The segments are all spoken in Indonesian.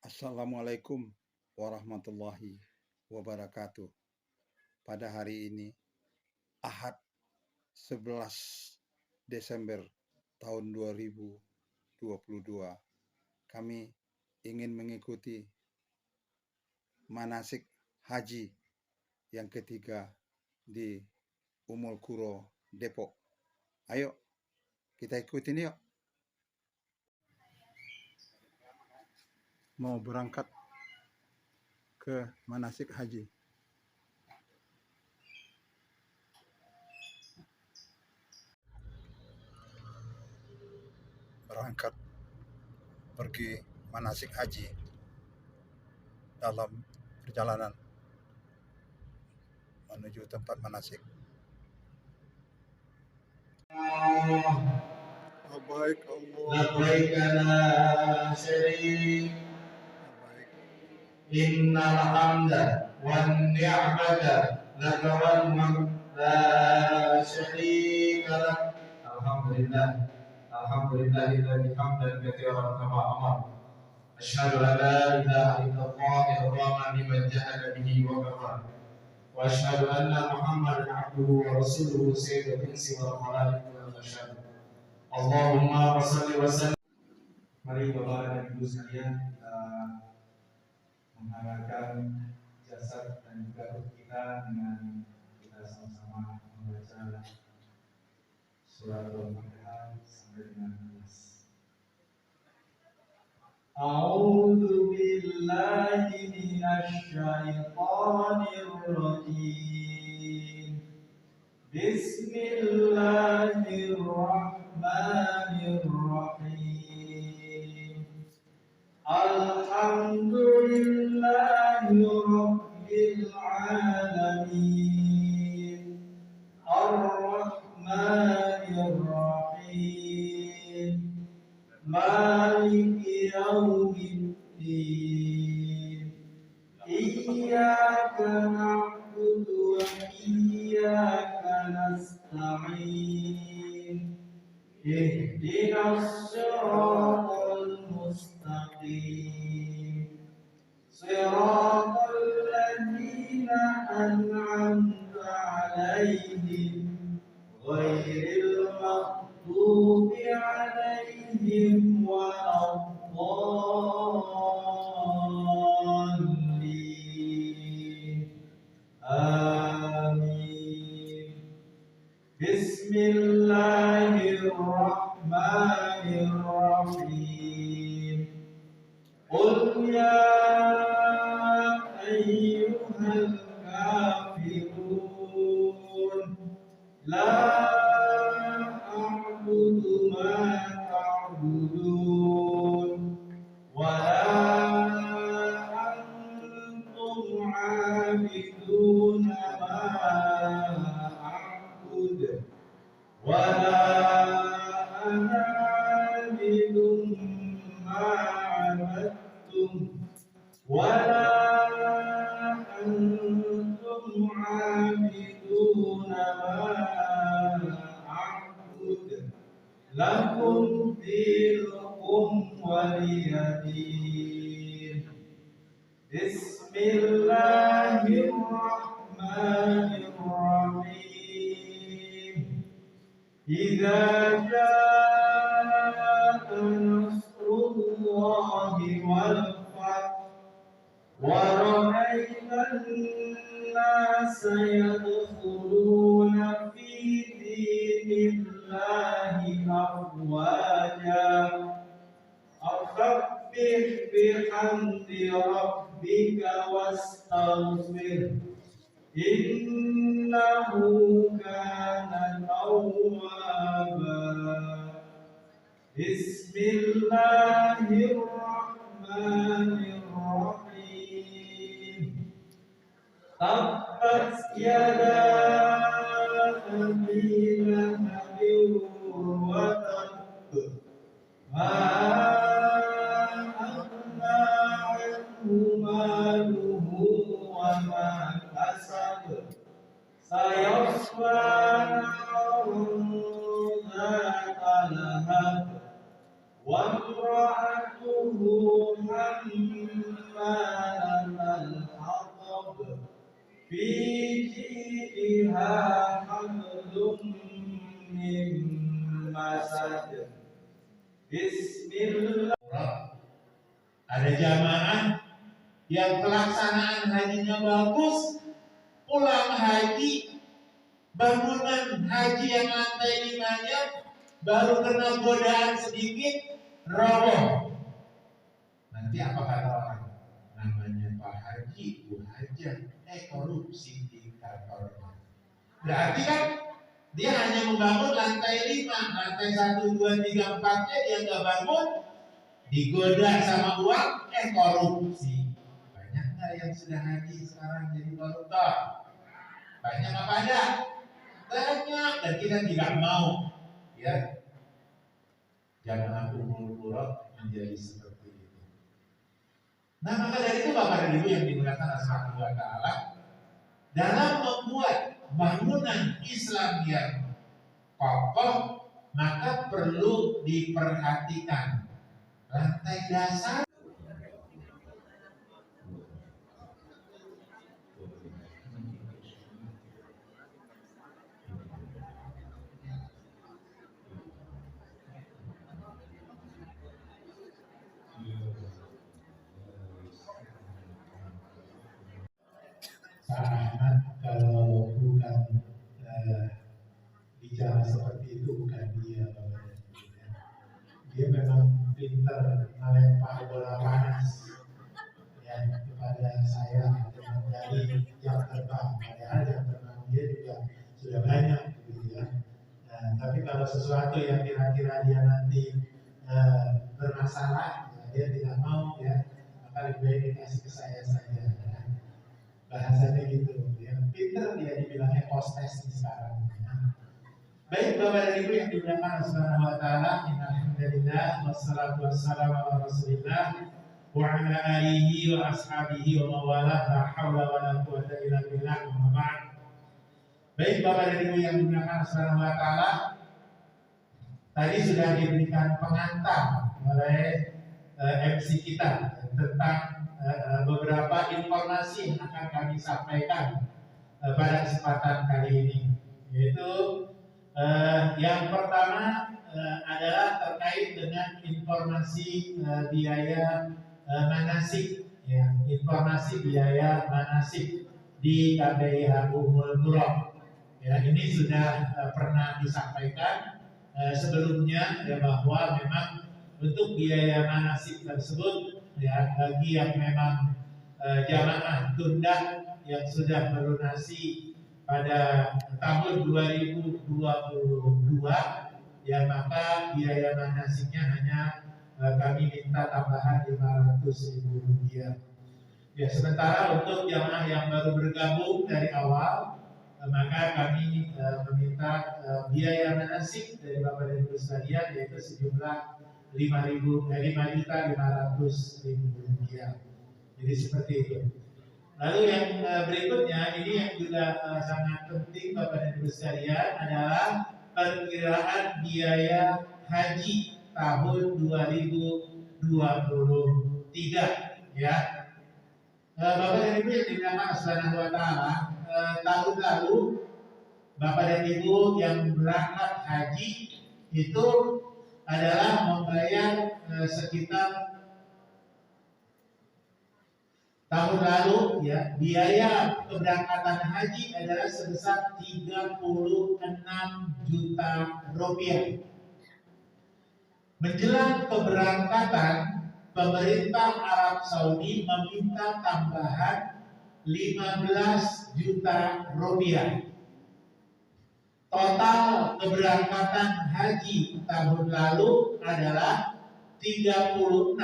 Assalamualaikum warahmatullahi wabarakatuh. Pada hari ini, Ahad 11 Desember tahun 2022, kami ingin mengikuti manasik haji yang ketiga di Ummul Qura, Depok. Ayo, kita ikutin yuk. Mau berangkat ke manasik haji. Berangkat pergi manasik haji dalam perjalanan menuju tempat manasik. Labbaik la syarika innal hamda wan ni'mata laka wal mulk la syarika lak. Alhamdulillahilladzi hamdan katsiran kama amara. Asyhadu an la ilaha illallah ikraman liman jahada bihi wa kafara. Wa asyhadu anna Muhammadan abduhu wa rasuluhu sayyidul insi wal khalaiqi wal bashar. Allahumma shalli wa sallim. Mari Bapak dan Ibu sekalian, kita mengharapkan jasad dan juga ruh kita dengan kita sama-sama membaca surat Al-Fatihah sampai dengan akhir. A'udzu billahi minasy syaithanir rajim. Bismillahirrahmanirrahim. Alhamdulillahi rabbil alamin. Ar-Rahmanir Rahim. Maliki yaumiddin. Iyyaka na'budu wa iyyaka nasta'in. Ihdinas siratal mustaqim. Siratal ladzina an'amta 'alaihim ghairil maghdubi 'alaihim waladdallin. Amin. Bismillahirrahmanirrahim. Qul ya ayyuhal kafirun la a'budu ma ta'budun wa la antum 'abiduna ma a'budu wa la ana 'abidun ma 'abadtum wa la antum 'abiduna ma a'budu lakum dinukum waliyadin. Bismillahirrahmanirrahim. Idza jaa nasrullahi wal fath wa ra'aitan nasa yadkhuluna fi dinillahi afwaja. Fasabbih bihamdi rabbika wastaghfir innahu kana tawwaba. Bismillahirrahmanirrahim. Tabbat yada abi lahabin wa tabb. Ma aghna anhu maluhu wa ma kasab. Sayasla naran dhata lahab wa imra'atuhu hammalat fi jidiha hablum min masad. Bismillah. Ada jamaah yang pelaksanaan hajinya bagus, pulang haji, bangunan haji yang lantai 5-nya baru kena godaan sedikit, roboh. Nanti apa kata orang? Namanya Pak Haji, Bu Haja, korupsi di kantornya. Berarti kan dia hanya membangun lantai 5, lantai 1, 2, 3, 4-nya dia nggak bangun, digoda sama uang, korupsi. Banyak nggak yang sudah haji sekarang jadi koruptor? Banyak apa ada? Banyak, dan kita tidak mau ya jamaah umul qura menjadi seperti itu. Nah, maka dari itu Bapak dan Ibu yang dimuliakan Allah Subhanahu wa taala, dalam membuat bangunan Islam yang kokoh, maka perlu diperhatikan lantai dasar. Sangat, kalau bukan bicara seperti itu bukan dia, Bapak. Dia memang pintar melempar bola panas ya kepada saya dari jam terbang. Padahal jam terbang dia juga sudah banyak gitu ya. Nah, tapi kalau sesuatu yang kira-kira dia nanti bermasalah, ya, dia tidak mau ya, maka lebih baik dikasih ke saya saja. Ya. Bahasanya gitu, ya. Pinter dia dibilangnya hostess di sekarang. Ya. Baik Bapak dan Ibu yang dimuliakan Allah Subhanahu wa taala, alhamdulillah wassalatu wassalamu ala Rasulillah wa ala alihi wa ashabihi wa mawalah, la haula wa la quwwata illa billah, amma ba'd. Baik Bapak dan Ibu yang dimuliakan Allah Subhanahu wa taala, tadi sudah diberikan pengantar oleh MC kita tentang beberapa informasi yang akan kami sampaikan pada kesempatan kali ini, yaitu yang pertama adalah terkait dengan informasi biaya manasik, ya, informasi biaya manasik di KBIH Umul Qura. Ya, ini sudah pernah disampaikan sebelumnya ya, bahwa memang untuk biaya manasik tersebut ya bagi yang memang jamaah tunda yang sudah melunasi pada tahun 2022 ya, maka biaya manasiknya hanya kami minta tambahan Rp500.000. Ya, sementara untuk jamaah yang baru bergabung dari awal, maka kami meminta biaya manasik dari Bapak dan Ibu sekalian yaitu sejumlah Rp5.500.000. Jadi seperti itu. Lalu yang berikutnya ini yang juga sangat penting Bapak dan Ibu sekalian adalah perkiraan biaya haji tahun 2023 ya. Bapak dan Ibu yang dimuliakan Allah Subhanahu wa taala, tahun lalu Bapak dan Ibu yang berangkat haji itu adalah membayar sekitar tahun lalu ya, biaya keberangkatan haji adalah sebesar Rp36 juta. Menjelang keberangkatan, pemerintah Arab Saudi meminta tambahan Rp15 juta. Total keberangkatan haji tahun lalu adalah 36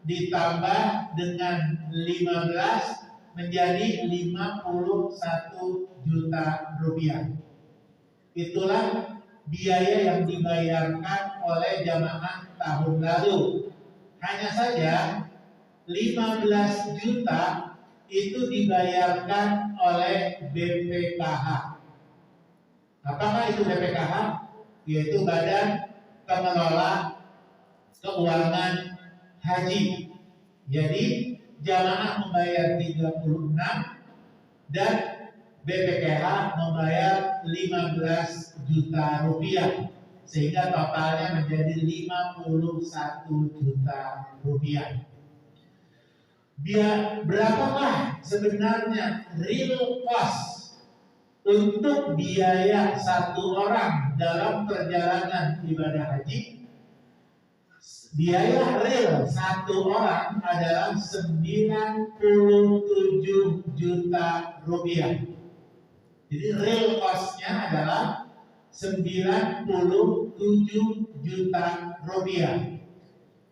ditambah dengan 15 menjadi Rp51 juta. Itulah biaya yang dibayarkan oleh jamaah tahun lalu. Hanya saja 15 juta itu dibayarkan oleh BPKH. Apakah itu BPKH? Yaitu Badan Pengelola Keuangan Haji. Jadi jamaah membayar 36 dan BPKH membayar 15 juta rupiah, sehingga totalnya menjadi 51 juta rupiah. Berapakah sebenarnya real cost untuk biaya satu orang dalam perjalanan ibadah haji? Biaya real satu orang adalah 97 juta rupiah. Jadi real cost-nya adalah 97 juta rupiah.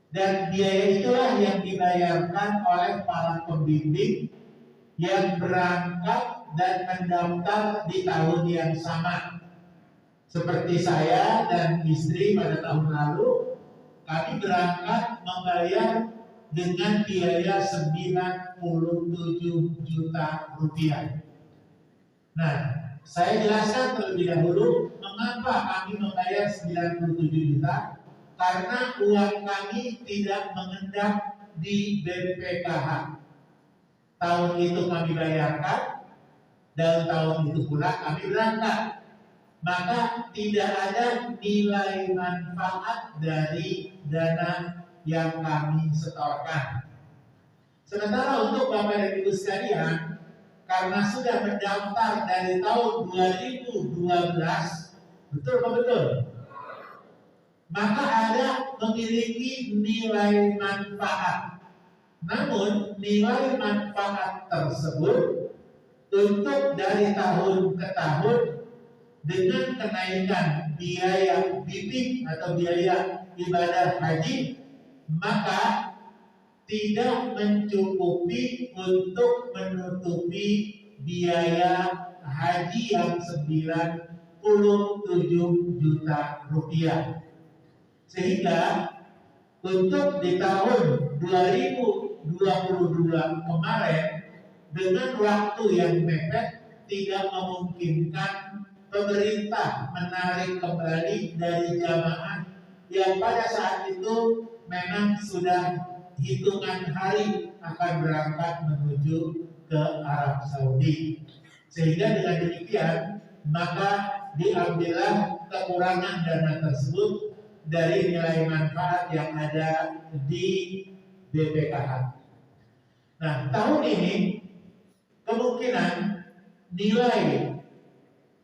Dan biaya itulah yang dibayarkan oleh para pembimbing yang berangkat dan mendaftar di tahun yang sama. Seperti saya dan istri pada tahun lalu, kami berangkat membayar dengan biaya 97 juta rupiah. Nah, saya jelaskan terlebih dahulu mengapa kami membayar 97 juta. Karena uang kami tidak mengendap di BPKH. Tahun itu kami bayarkan, dan tahun itu pula kami berangkat. Maka tidak ada nilai manfaat dari dana yang kami setorkan. Sementara untuk Bapak dan Ibu sekalian, karena sudah mendaftar dari tahun 2012, betul apa betul? Maka ada memiliki nilai manfaat. Namun nilai manfaat tersebut untuk dari tahun ke tahun dengan kenaikan biaya bibit atau biaya ibadah haji, maka tidak mencukupi untuk menutupi biaya haji yang 97 juta rupiah. Sehingga untuk di tahun 2022 kemarin, dengan waktu yang mepet, tidak memungkinkan pemerintah menarik kembali dari jamaah yang pada saat itu memang sudah hitungan hari akan berangkat menuju ke Arab Saudi. Sehingga dengan demikian, maka diambillah kekurangan dana tersebut dari nilai manfaat yang ada di BPKH. Nah, tahun ini kemungkinan nilai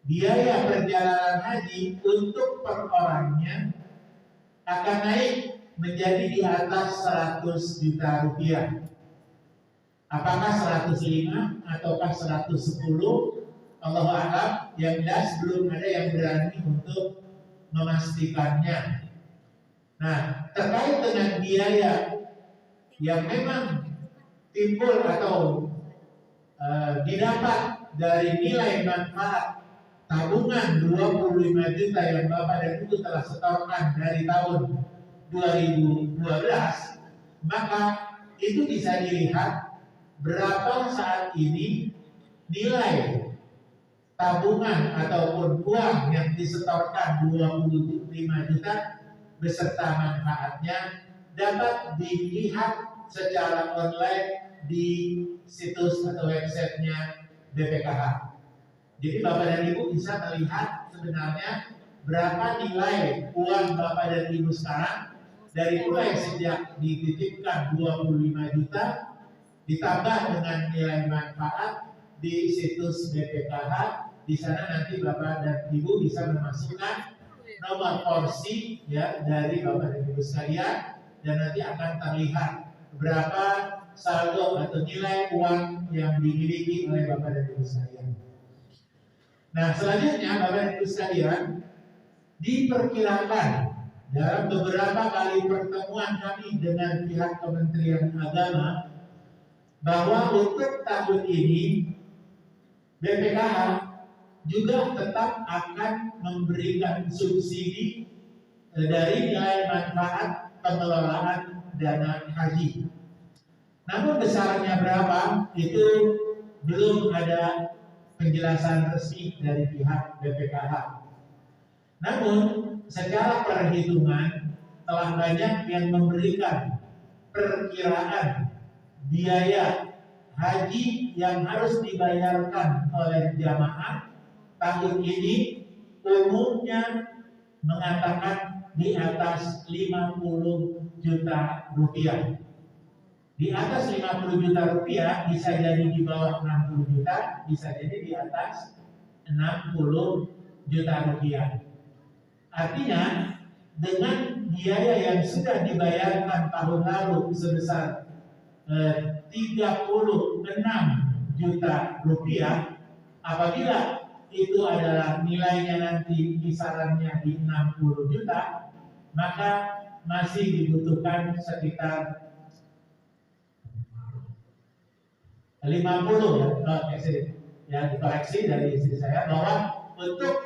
biaya perjalanan haji untuk per orangnya akan naik menjadi di atas 100 juta rupiah. Apakah 105 ataukah 110? Allah a'lam. Yang jelas belum ada yang berani untuk memastikannya. Nah, terkait dengan biaya yang memang timbul atau didapat dari nilai manfaat tabungan 25 juta yang Bapak dan Ibu telah setorkan dari tahun 2012, maka itu bisa dilihat berapa saat ini nilai tabungan ataupun uang yang disetorkan 25 juta beserta manfaatnya dapat dilihat secara online di situs atau websitenya BPKH. Jadi Bapak dan Ibu bisa melihat sebenarnya berapa nilai uang Bapak dan Ibu sekarang dari mulai sejak dititipkan 25 juta ditambah dengan nilai manfaat di situs BPKH. Di sana nanti Bapak dan Ibu bisa memasukkan nomor porsi ya dari Bapak dan Ibu sekalian, dan nanti akan terlihat berapa saldo atau nilai uang yang dimiliki oleh Bapak dan Ibu sekalian. Nah, selanjutnya Bapak dan Ibu sekalian, diperkirakan dalam beberapa kali pertemuan kami dengan pihak Kementerian Agama bahwa untuk tahun ini BPKH juga tetap akan memberikan subsidi dari nilai manfaat pengelolaan dana haji. Namun besarnya berapa itu belum ada penjelasan resmi dari pihak BPKH. Namun secara perhitungan telah banyak yang memberikan perkiraan biaya haji yang harus dibayarkan oleh jamaah tahun ini umumnya mengatakan di atas 50 juta rupiah. Di atas 50 juta rupiah, bisa jadi di bawah 60 juta, bisa jadi di atas 60 juta rupiah. Artinya, dengan biaya yang sudah dibayarkan tahun lalu sebesar 36 juta rupiah, apabila itu adalah nilainya nanti kisarannya di 60 juta, maka masih dibutuhkan sekitar 50 ya, dikoreksi dari istri saya bahwa untuk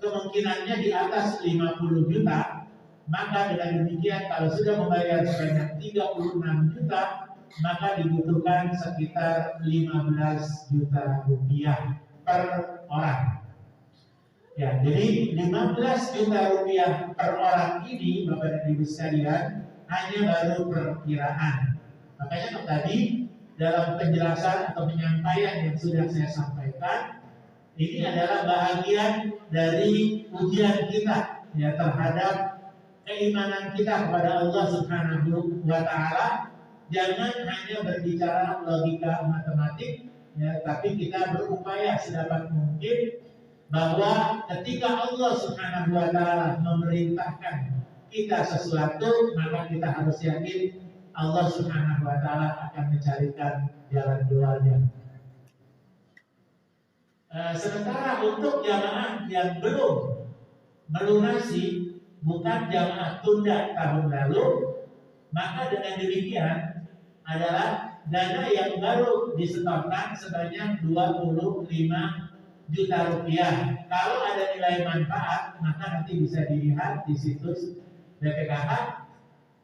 kemungkinannya di atas 50 juta, maka dengan demikian kalau sudah membayar sebanyak 36 juta, maka dibutuhkan sekitar 15 juta rupiah per orang. Ya, jadi 15 juta rupiah per orang ini, Bapak dan Ibu sekalian, hanya baru perkiraan. Makanya tadi dalam penjelasan atau penyampaian yang sudah saya sampaikan, ini adalah bahagian dari ujian kita ya terhadap keimanan kita kepada Allah Subhanahu wa Ta'ala. Jangan hanya berbicara logika matematik ya, tapi kita berupaya sedapat mungkin bahwa ketika Allah Subhanahu wa Ta'ala memerintahkan kita sesuatu, maka kita harus yakin Allah Subhanahu wa Ta'ala akan mencarikan jalan keluarnya. Sementara untuk jamaah yang belum melunasi, bukan jamaah tunda tahun lalu, maka dengan demikian adalah dana yang baru disetorkan sebanyak 25 juta rupiah. Kalau ada nilai manfaat, maka nanti bisa dilihat di situs BPKH.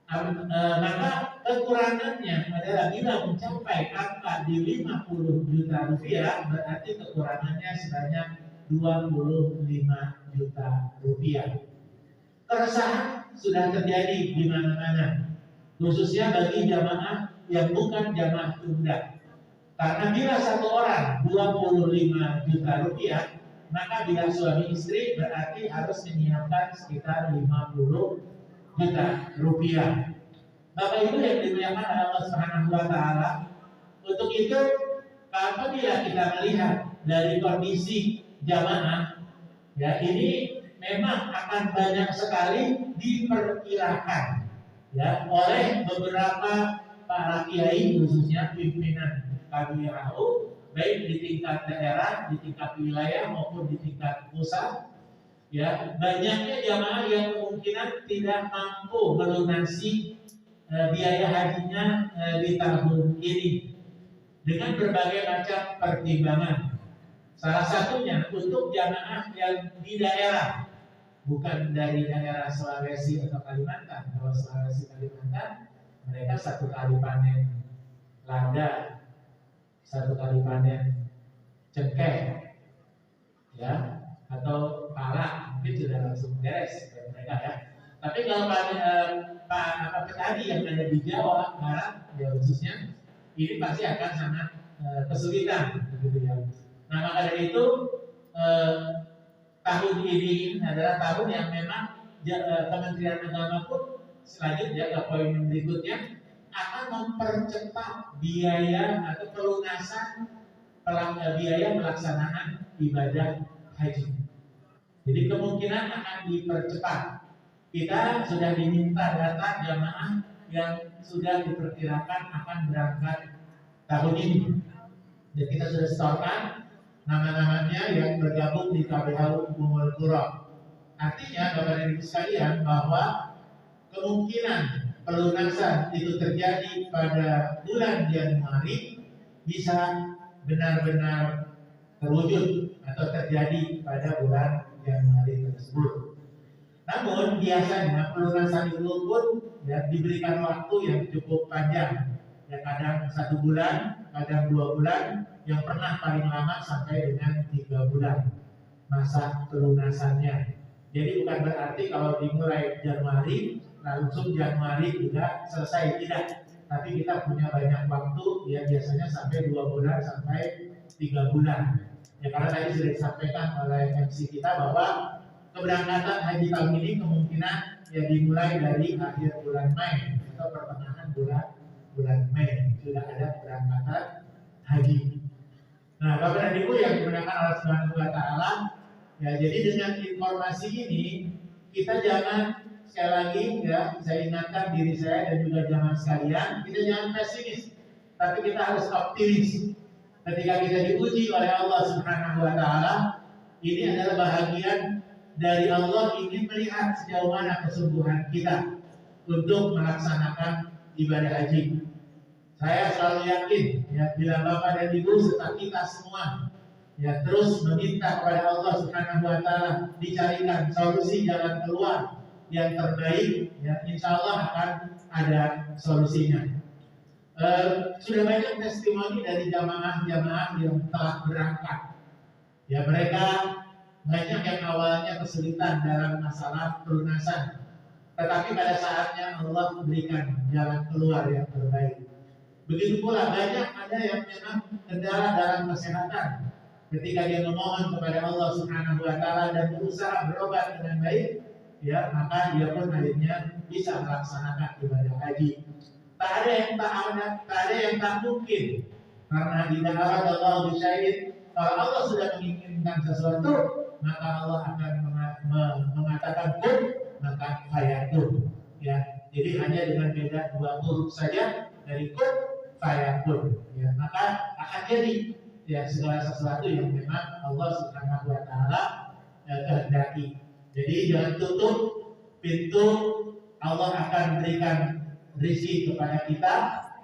Maka kekurangannya adalah bila mencapai angka di 50 juta rupiah, berarti kekurangannya sebanyak 25 juta rupiah. Keresahan sudah terjadi di mana-mana, khususnya bagi jamaah yang bukan jamaah tunda. Karena bila satu orang 25 juta rupiah, maka bila suami istri berarti harus menyiapkan sekitar 50 juta rupiah. Bapak Ibu yang dimuliakan oleh Allah Subhanahu wa Ta'ala, untuk itu apabila kita melihat dari kondisi jamaah, ya ini memang akan banyak sekali diperkirakan ya oleh beberapa para kiai, khususnya pimpinan KBRU, baik di tingkat daerah, di tingkat wilayah maupun di tingkat pusat. Ya, banyaknya jamaah yang kemungkinan tidak mampu melunasi biaya hajinya di tahun ini dengan berbagai macam pertimbangan. Salah satunya untuk jamaah yang di daerah, bukan dari daerah Sulawesi atau Kalimantan. Kalau Sulawesi Kalimantan, mereka satu kali panen lada, satu kali panen cengkeh, ya, atau pala, mungkin sudah langsung beres dari mereka ya. Tapi kalau petani yang ada di Jawa Barat, ya khususnya, ini pasti akan sangat kesulitan, begitu ya. Nah maka dari itu tahun ini adalah tahun yang memang Kementerian Agama pun selanjutnya ke poin berikutnya akan mempercepat biaya atau pelunasan biaya pelaksanaan ibadah haji. Jadi kemungkinan akan dipercepat. Kita sudah diminta data jamaah yang sudah diperkirakan akan berangkat tahun ini. Dan kita sudah setorkan nama-namanya yang bergabung di KBH Ummul Qura. Artinya Bapak dan Ibu sekalian bahwa kemungkinan pelunasan itu terjadi pada bulan Januari bisa benar-benar terwujud atau terjadi pada bulan Januari tersebut. Namun biasanya pelunasan itu pun ya, diberikan waktu yang cukup panjang, ya kadang 1 bulan, kadang 2 bulan, yang pernah paling lama sampai dengan 3 bulan masa pelunasannya. Jadi bukan berarti kalau dimulai Januari langsung Januari juga selesai, tidak. tapi kita punya banyak waktu, ya biasanya sampai 2 bulan sampai 3 bulan. Ya karena tadi sudah disampaikan oleh MC kita bahwa keberangkatan haji tahun ini kemungkinan ya dimulai dari akhir bulan Mei atau pertengahan bulan Mei sudah ada keberangkatan haji. Nah, Bapak dan Ibu yang dimuliakan Allah Subhanahu wa taala, ya jadi dengan informasi ini kita jangan, sekali lagi ya saya ingatkan diri saya dan juga jangan sekalian, kita jangan pesimis, tapi kita harus optimis. Ketika kita diuji oleh Allah Subhanahu wa taala, ini adalah bahagian dari Allah ingin melihat sejauh mana kesungguhan kita untuk melaksanakan ibadah haji. Saya selalu yakin ya bila Bapak dan Ibu serta kita semua ya terus meminta kepada Allah Subhanahu wa taala dicarikan solusi jalan keluar yang terbaik, ya insya Allah akan ada solusinya. Sudah banyak testimoni dari jamaah-jamaah yang telah berangkat. Ya mereka banyak yang awalnya kesulitan dalam masalah pelunasan, tetapi pada saatnya Allah memberikan jalan keluar yang terbaik. Begitu pula banyak ada yang memang kendala dalam kesehatan. Ketika dia memohon kepada Allah Subhanahu wa taala dan berusaha berobat dengan baik, ya maka dia pun akhirnya bisa melaksanakan ibadah haji. Tak ada yang tak mungkin, karena tidak ada Allah bisyai'in. Kalau Allah sudah menginginkan sesuatu, maka Allah akan mengatakan kun, maka fayakun. Ya, jadi hanya dengan beda 2 huruf saja dari kun fayakun. Ya, maka akan jadi ya segala sesuatu yang memang Allah Subhanahu wa taala kehendaki. Jadi jangan tutup pintu, Allah akan berikan rezeki kepada kita.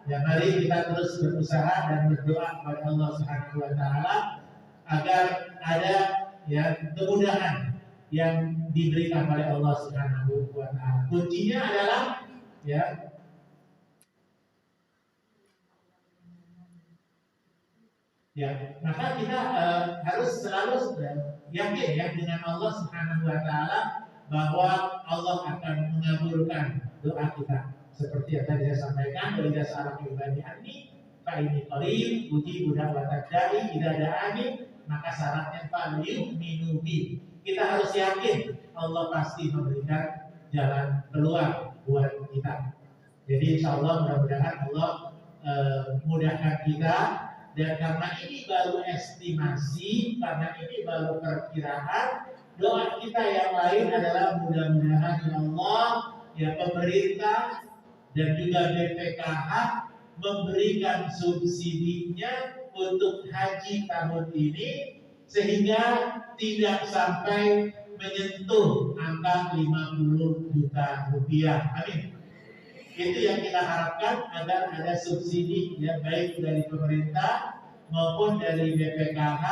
Ya mari kita terus berusaha dan berdoa kepada Allah Subhanahu wa taala agar ada ya kemudahan yang diberikan oleh Allah Subhanahu wa taala. Kuncinya adalah ya maka kita harus selalu yakin ya dengan Allah Subhanahu wa taala bahwa Allah akan mengabulkan doa kita. Seperti yang tadi saya sampaikan, wa idza sa'alaka ibadi anni fa inni qarib ujibu da'watad da'i idza da'ani, maka syaratnya fa yu'minu bi. Kita harus yakin Allah pasti memberikan jalan keluar buat kita. Jadi insya Allah mudah-mudahan Allah mudahkan kita. Dan karena ini baru estimasi, karena ini baru perkiraan, doa kita yang lain adalah mudah-mudahan ya Allah, ya pemerintah dan juga BPKH memberikan subsidinya untuk haji tahun ini sehingga tidak sampai menyentuh angka 50 juta rupiah. Amin. Itu yang kita harapkan agar ada subsidi ya baik dari pemerintah maupun dari BPKH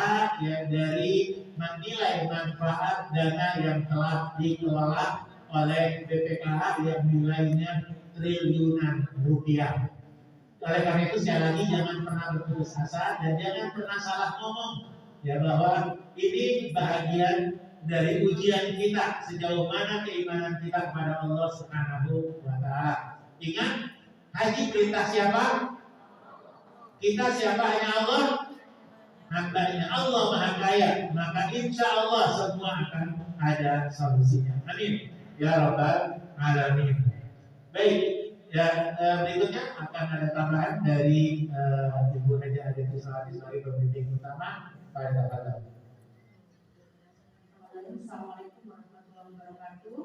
ya dari menilai manfaat dana yang telah dikelola oleh BPKH yang nilainya triliunan rupiah. Oleh karena itu sekali lagi jangan pernah berputus asa dan jangan pernah salah ngomong ya bahwa ini bahagian dari ujian kita sejauh mana keimanan kita kepada Allah Subhanahu wa taala. Ingat, haji perintah siapa? Kita siapa? Hanya Allah. Hambanya Allah Maha Kaya, maka insya Allah semua akan ada solusinya. Amin ya Rabbal Alamin. Baik, ya berikutnya akan ada tambahan dari Ibu Haji Aditi Salati sebagai pembimbing utama pada dapat. Assalamualaikum warahmatullahi wabarakatuh.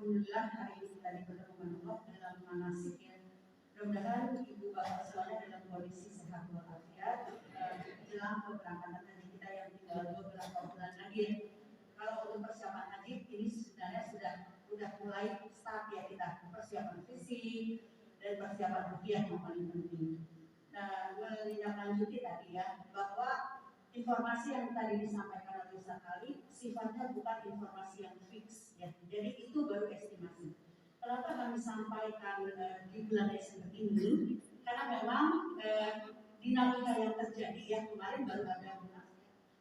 Alhamdulillah hari ini kita dipertemukan Allah dalam manasik ya. Mudah-mudahan ibu bapak semuanya dalam kondisi sehat walafiat jelang keberangkatan haji kita yang tinggal 12 bulan lagi. Kalau untuk persiapan haji ini sebenarnya sudah mulai start ya kita persiapan fisik dan persiapan rupiah yang paling penting. Nah, menindaklanjuti tadi ya bahwa informasi yang tadi disampaikan oleh Ustaz Ali sifatnya bukan informasi yang fix ya. Jadi itu baru estimasi. Kenapa kami sampaikan di bulan Desember ini? Karena memang dinamika yang terjadi ya kemarin baru ada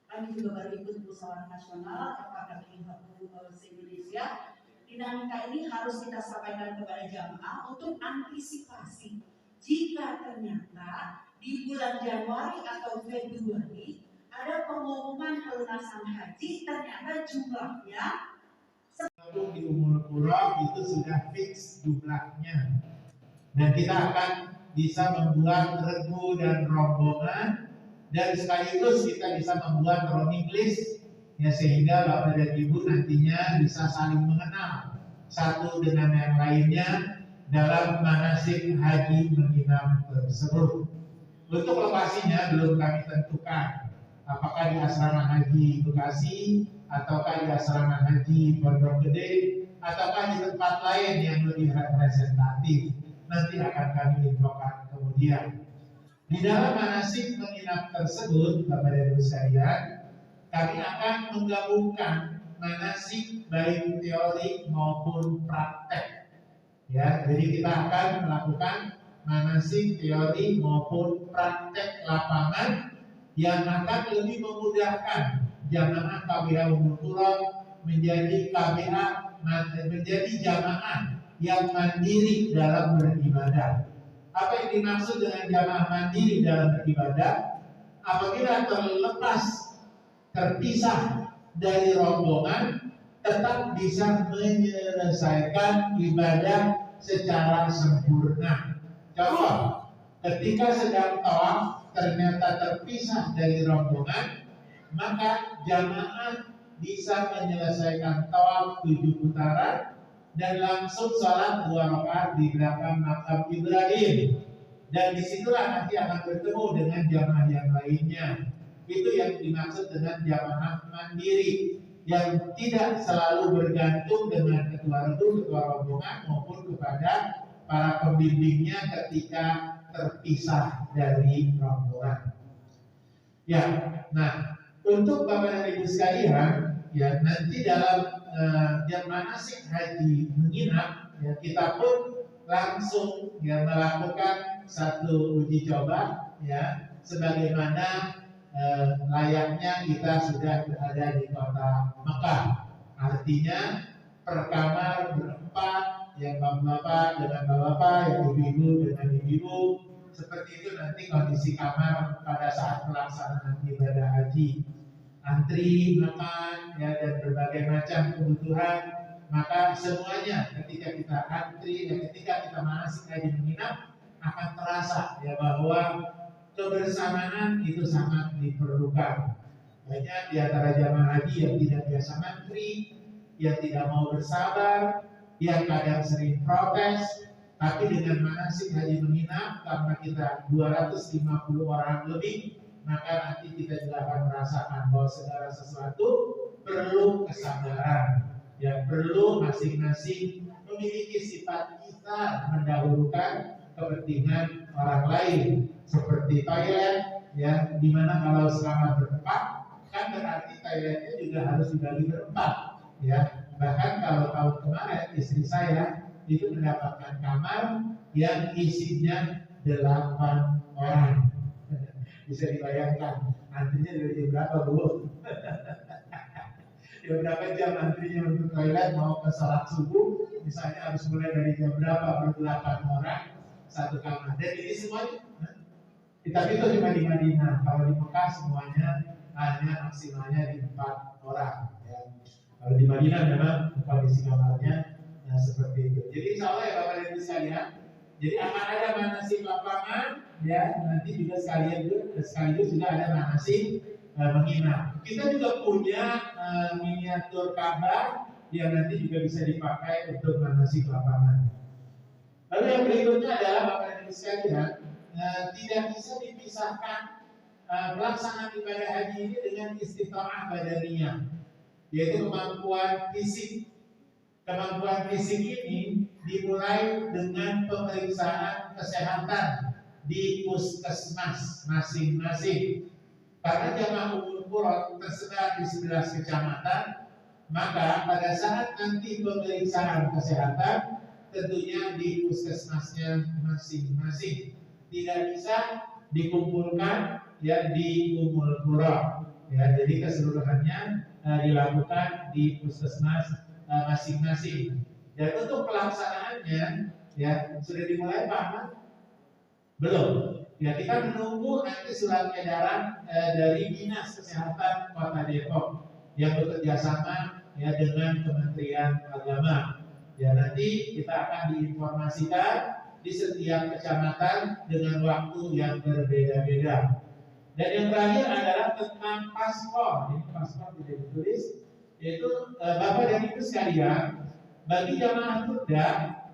kami juga baru ikut musyawarah nasional FKKBI se-Indonesia di Dinamika ini harus kita sampaikan kepada jamaah untuk antisipasi jika ternyata di bulan Januari atau Februari ada pengumuman pelunasan haji, ternyata jumlahnya di Ummul Qura itu sudah fix jumlahnya, dan kita akan bisa membuat regu dan rombongan, dan sekaligus kita bisa membuat rolling list ya, sehingga Bapak dan Ibu nantinya bisa saling mengenal satu dengan yang lainnya dalam manasik haji menginap tersebut. Untuk lokasinya belum kami tentukan, apakah di asrama haji Bekasi, ataukah di asrama haji Pondok Gede, ataukah di tempat lain yang lebih representatif. Nanti akan kami infokan kemudian. Di dalam manasik menginap tersebut, Bapak dan Ibu sekalian, kami akan menggabungkan manasik baik teori maupun praktek. Ya, jadi kita akan melakukan manasik teori maupun praktek lapangan yang akan lebih memudahkan jamaah KBA Ummul Qura menjadi jamaah yang mandiri dalam beribadah. Apa yang dimaksud dengan jamaah mandiri dalam beribadah? Apabila terpisah dari rombongan, tetap bisa menyelesaikan ibadah secara sempurna. Contoh, ketika sedang tawaf ternyata terpisah dari rombongan, maka jamaah bisa menyelesaikan tawaf 7 putaran dan langsung sholat 2 rakaat di belakang makam Ibrahim, dan disitulah nanti akan bertemu dengan jamaah yang lainnya. Itu yang dimaksud dengan jamaah mandiri, yang tidak selalu bergantung dengan ketua rombongan maupun kepada para pembimbingnya ketika terpisah dari rombongan. Ya, nah untuk Bapak dan Ibu sekalian, ya nanti dalam manasik haji menginap, ya kita pun langsung ya melakukan satu uji coba, ya sebagaimana layaknya kita sudah berada di kota Mekah. Artinya per kamar berempat, yang bapak-bapak dengan bapak, yang ibu-ibu dengan ibu-ibu. Seperti itu nanti kondisi kamar pada saat pelaksanaan ibadah haji. Antri, makan, ya, dan berbagai macam kebutuhan. Maka semuanya ketika kita antri dan ketika kita manasik haji menginap akan terasa ya bahwa kebersamaan itu sangat diperlukan. Banyak di antara jamaah haji yang tidak biasa ngantri, yang tidak mau bersabar, yang kadang sering protes. Tapi dengan manasik haji menginap, karena kita 250 orang lebih, maka nanti kita juga akan merasakan bahwa segala sesuatu perlu kesabaran. Ya, perlu masing-masing memiliki sifat kita mendahulukan kepentingan orang lain. Seperti toilet, ya, dimana kalau selama berempat, kan berarti toiletnya juga harus dibagi berempat, ya. Bahkan kalau tahun kemarin istri saya itu mendapatkan kamar yang isinya 8 orang. Bisa dibayangkan antrinya dari berapa, Bu? Ya berapa jam antrinya untuk toilet mau ke salat subuh, misalnya harus mulai dari jam berapa, per 8 orang satu kamar. Dan ini semuanya tapi itu cuma di Madinah. Kalau di Mekah semuanya hanya maksimalnya di 4 orang. Ya. Kalau di Madinah memang kondisi kamarnya seperti itu. Jadi insya Allah ya Bapak dan Ibu sekalian, jadi akan ada manasik lapangan, ya nanti juga sekaligus juga ada manasik menginap. Kita juga punya miniatur Ka'bah yang nanti juga bisa dipakai untuk manasik lapangan. Lalu yang berikutnya adalah Bapak dan Ibu sekalian, tidak bisa dipisahkan pelaksanaan ibadah haji ini dengan istita'ah badaniyah, yaitu kemampuan fisik. Kemampuan fisik ini dimulai dengan pemeriksaan kesehatan di puskesmas masing-masing. Karena jamaah Ummul Qura tersebar di 11 kecamatan, maka pada saat nanti pemeriksaan kesehatan tentunya di puskesmasnya masing-masing. Tidak bisa dikumpulkan ya di Ummul Qura. Ya, jadi keseluruhannya dilakukan di puskesmas masing-masing. Dan untuk pelaksanaannya ya sudah dimulai Pak Ahmad? Belum. Ya kita menunggu nanti surat edaran dari Dinas Kesehatan Kota Depok yang bekerja sama ya dengan Kementerian Agama. Ya nanti kita akan diinformasikan di setiap kecamatan dengan waktu yang berbeda-beda. Dan yang terakhir adalah tentang paspor. Ini paspor tidak ditulis, yaitu Bapak dan Ibu sekalian, bagi jamaah muda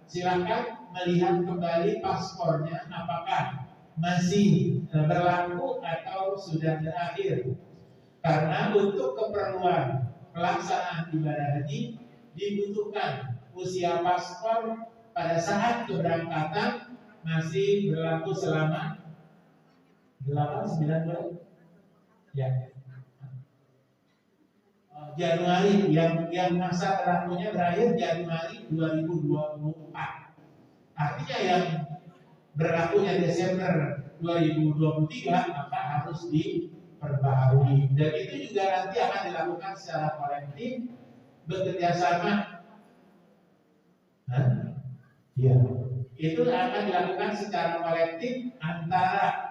silakan melihat kembali paspornya apakah masih berlaku atau sudah berakhir. Karena untuk keperluan pelaksanaan ibadah haji dibutuhkan usia paspor pada saat keberangkatan masih berlaku selama 8-9 bulan. Ya. Januari yang masa berlakunya berakhir Januari 2024. Artinya yang berlakunya Desember 2023 maka harus diperbaharui. Dan itu juga nanti akan dilakukan secara kolektif bekerja sama. Ya. Itu akan dilakukan secara kolektif antara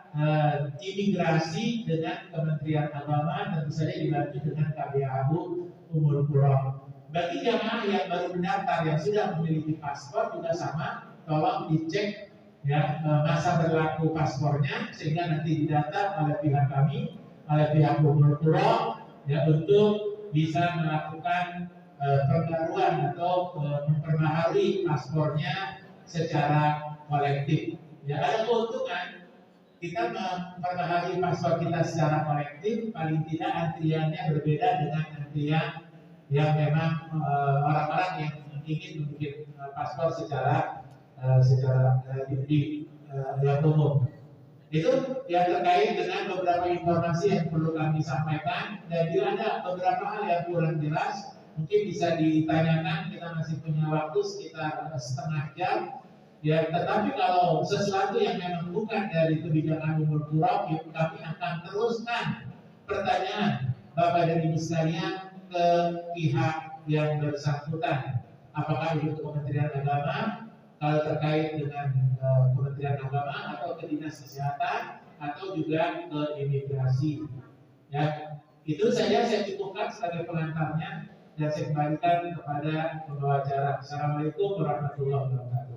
imigrasi dengan Kementerian Agama, tentu saja dibantu dengan KBAU Umur Qura. Bagi jamaah yang baru mendaftar yang sudah memiliki paspor juga sama, tolong dicek ya masa berlaku paspornya sehingga nanti didata oleh pihak kami, oleh pihak Umur Qura ya untuk bisa melakukan pembaruan atau memperbaharui paspornya secara kolektif. Ya ada keuntungan kita memperbaharui paspor kita secara kolektif, paling tidak antriannya berbeda dengan antrian yang memang orang-orang yang ingin membuat paspor secara yang umum. Itu yang terkait dengan beberapa informasi yang perlu kami sampaikan. Dan bila ada beberapa hal yang kurang jelas, mungkin bisa ditanyakan. Kita masih punya waktu sekitar setengah jam. Ya, tetapi kalau sesuatu yang memang bukan dari kebijakan Umur Qura, kami akan teruskan pertanyaan Bapak dan Ibu sekalian ke pihak yang bersangkutan. Apakah itu Kementerian Agama, kalau terkait dengan Kementerian Agama atau ke Dinas Kesehatan atau juga ke imigrasi. Ya, itu saja saya cukupkan sebagai pengantarnya dan saya kembalikan kepada pembawa acara. Assalamualaikum warahmatullahi wabarakatuh.